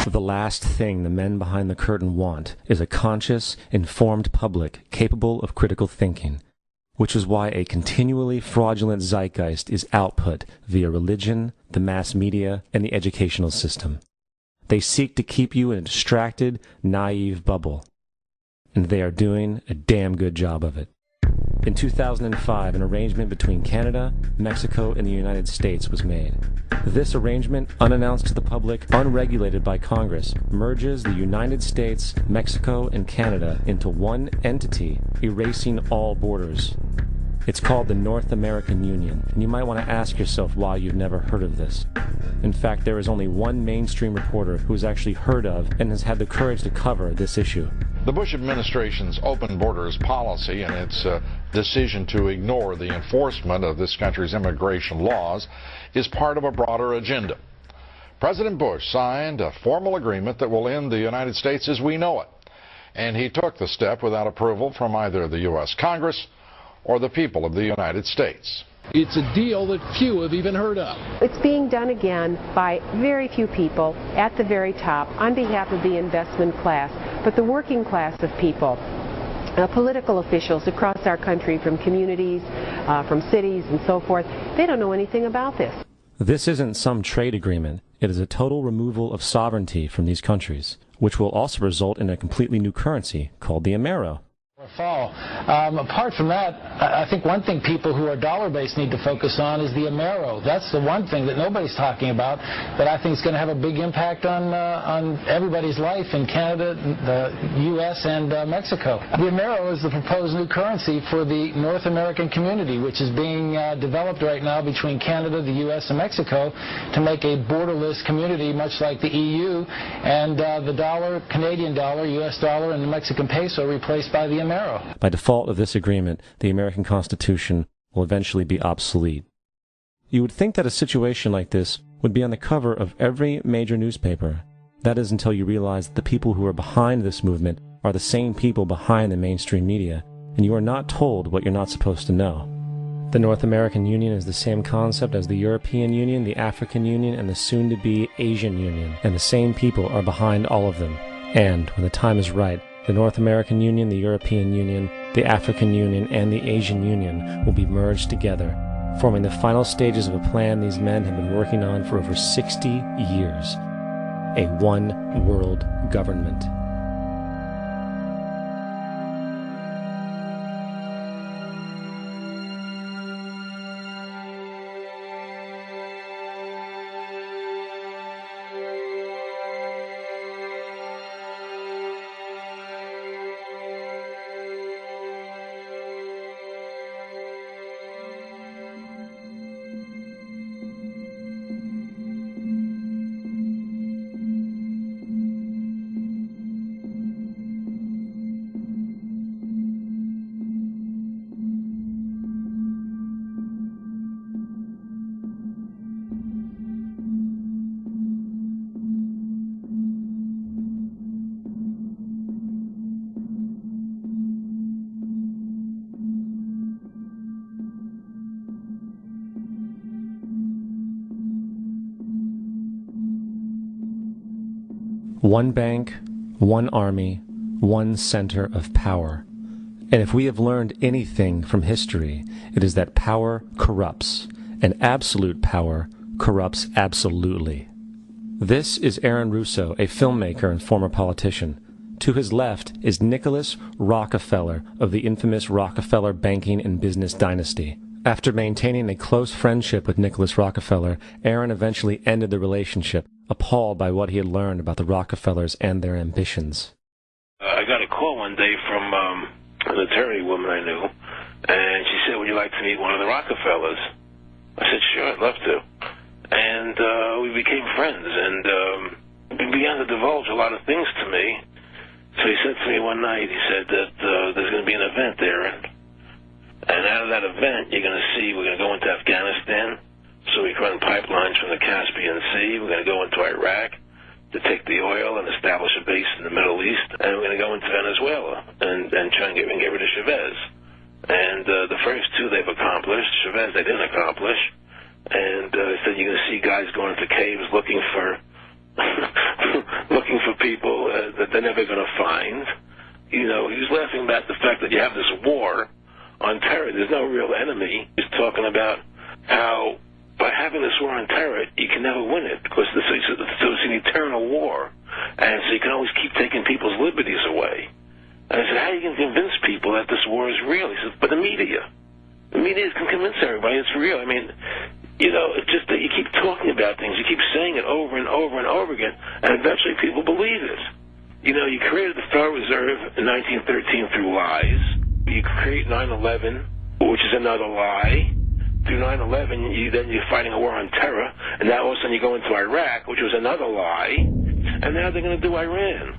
The last thing the men behind the curtain want is a conscious, informed public capable of critical thinking, which is why a continually fraudulent zeitgeist is output via religion, the mass media, and the educational system. They seek to keep you in a distracted, naive bubble, and they are doing a damn good job of it. In 2005, an arrangement between Canada, Mexico, and the United States was made. This arrangement, unannounced to the public, unregulated by Congress, merges the United States, Mexico, and Canada into one entity, erasing all borders. It's called the North American Union, and you might want to ask yourself why you've never heard of this. In fact, there is only one mainstream reporter who has actually heard of and has had the courage to cover this issue. The Bush administration's open borders policy and its decision to ignore the enforcement of this country's immigration laws is part of a broader agenda. President Bush signed a formal agreement that will end the United States as we know it, and he took the step without approval from either the U.S. Congress or the people of the United States. It's a deal that few have even heard of. It's being done again by very few people at the very top on behalf of the investment class, but the working class of people, political officials across our country, from communities, from cities and so forth, they don't know anything about this. This isn't some trade agreement. It is a total removal of sovereignty from these countries, which will also result in a completely new currency called the Amero. Fall. Apart from that, I think one thing people who are dollar-based need to focus on is the Amero. That's the one thing that nobody's talking about that I think is going to have a big impact on everybody's life in Canada, the U.S., and Mexico. The Amero is the proposed new currency for the North American community, which is being developed right now between Canada, the U.S., and Mexico to make a borderless community, much like the EU, and the dollar, Canadian dollar, U.S. dollar, and the Mexican peso replaced by the Amero. By default of this agreement, the American Constitution will eventually be obsolete. You would think that a situation like this would be on the cover of every major newspaper. That is until you realize that the people who are behind this movement are the same people behind the mainstream media, and you are not told what you're not supposed to know. The North American Union is the same concept as the European Union, the African Union, and the soon-to-be Asian Union, and the same people are behind all of them. And, when the time is right, the North American Union, the European Union, the African Union, and the Asian Union will be merged together, forming the final stages of a plan these men have been working on for over 60 years. A one-world government. One bank, one army, one center of power. And if we have learned anything from history, it is that power corrupts, and absolute power corrupts absolutely. This is Aaron Russo, a filmmaker and former politician. To his left is Nicholas Rockefeller of the infamous Rockefeller banking and business dynasty. After maintaining a close friendship with Nicholas Rockefeller, Aaron eventually ended the relationship, appalled by what he had learned about the Rockefellers and their ambitions. I got a call one day from an attorney woman I knew, and she said, "Would you like to meet one of the Rockefellers?" I said, "Sure, I'd love to." And we became friends, and he began to divulge a lot of things to me. So he said to me one night, he said that there's going to be an event there, and out of that event, you're going to see we're going to go into Afghanistan, so we can run pipelines from the Caspian Sea. We're going to go into Iraq to take the oil and establish a base in the Middle East, and we're going to go into Venezuela and try and get rid of Chavez. And the first two they've accomplished. Chavez they didn't accomplish. And he said you're going to see guys going into caves looking for that they're never going to find. You know, he's laughing about the fact that you have this war on terror. There's no real enemy. He's talking about how by having this war on terror, you can never win it because so it's an eternal war. And so you can always keep taking people's liberties away. And I said, how are you going to convince people that this war is real? He said, but the media can convince everybody it's real. I mean, you know, it's just that you keep talking about things. You keep saying it over and over and over again, and eventually people believe it. You know, you created the Federal Reserve in 1913 through lies. You create 9/11, which is another lie. Through 9/11, you're fighting a war on terror, and now all of a sudden you go into Iraq, which was another lie, and now they're going to do Iran.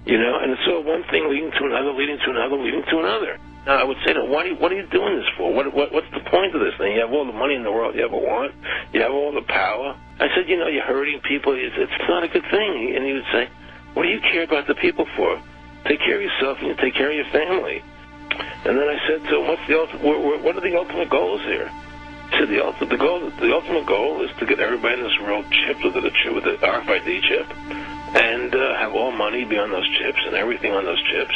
You know, and it's all one thing leading to another, leading to another, leading to another. Now, I would say to them, what are you doing this for? What's the point of this thing? You have all the money in the world you ever want. You have all the power. I said, you know, you're hurting people. It's not a good thing. And he would say, what do you care about the people for? Take care of yourself and you take care of your family. And then I said to him, what are the ultimate goals here? He said, the ultimate goal is to get everybody in this world chipped with the RFID chip. And have all money be on those chips and everything on those chips.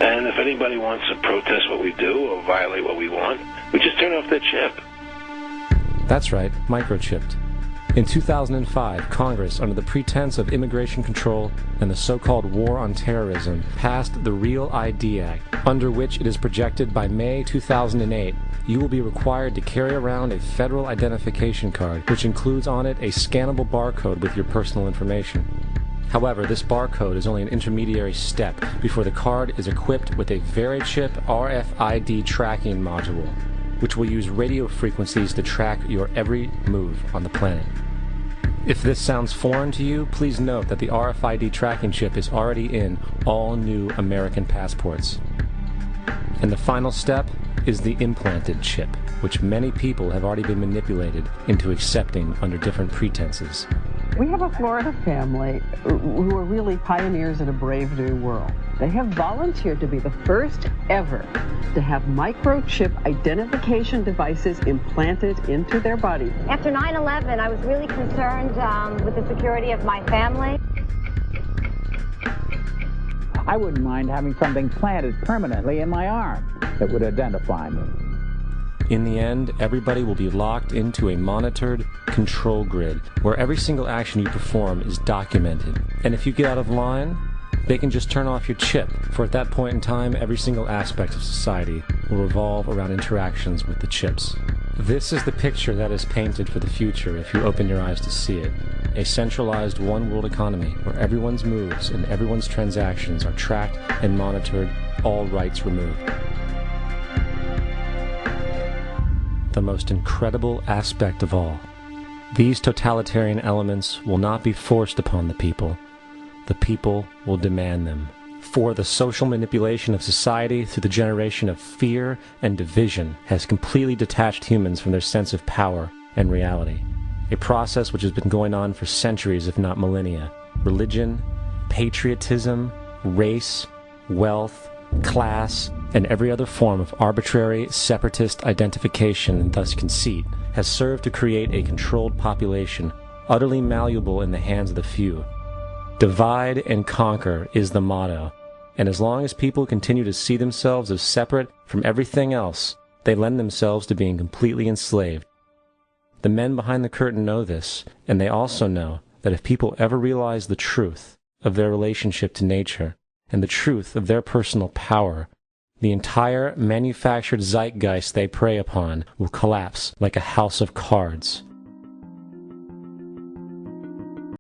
And if anybody wants to protest what we do or violate what we want, we just turn off their chip. That's right, microchipped. In 2005, Congress, under the pretense of immigration control and the so-called war on terrorism, passed the Real ID Act, under which it is projected by May 2008, you will be required to carry around a federal identification card, which includes on it a scannable barcode with your personal information. However, this barcode is only an intermediary step before the card is equipped with a VeriChip RFID tracking module, which will use radio frequencies to track your every move on the planet. If this sounds foreign to you, please note that the RFID tracking chip is already in all new American passports. And the final step is the implanted chip, which many people have already been manipulated into accepting under different pretenses. We have a Florida family who are really pioneers in a brave new world. They have volunteered to be the first ever to have microchip identification devices implanted into their body. After 9/11, I was really concerned with the security of my family. I wouldn't mind having something planted permanently in my arm that would identify me. In the end, everybody will be locked into a monitored control grid where every single action you perform is documented. And if you get out of line, they can just turn off your chip, for at that point in time, every single aspect of society will revolve around interactions with the chips. This is the picture that is painted for the future if you open your eyes to see it. A centralized one-world economy where everyone's moves and everyone's transactions are tracked and monitored, all rights removed. The most incredible aspect of all. These totalitarian elements will not be forced upon the people. The people will demand them. For the social manipulation of society through the generation of fear and division has completely detached humans from their sense of power and reality. A process which has been going on for centuries, if not millennia. Religion, patriotism, race, wealth, class, and every other form of arbitrary, separatist identification and thus conceit has served to create a controlled population, utterly malleable in the hands of the few. Divide and conquer is the motto, and as long as people continue to see themselves as separate from everything else, they lend themselves to being completely enslaved. The men behind the curtain know this, and they also know that if people ever realize the truth of their relationship to nature, and the truth of their personal power, the entire manufactured zeitgeist they prey upon will collapse like a house of cards.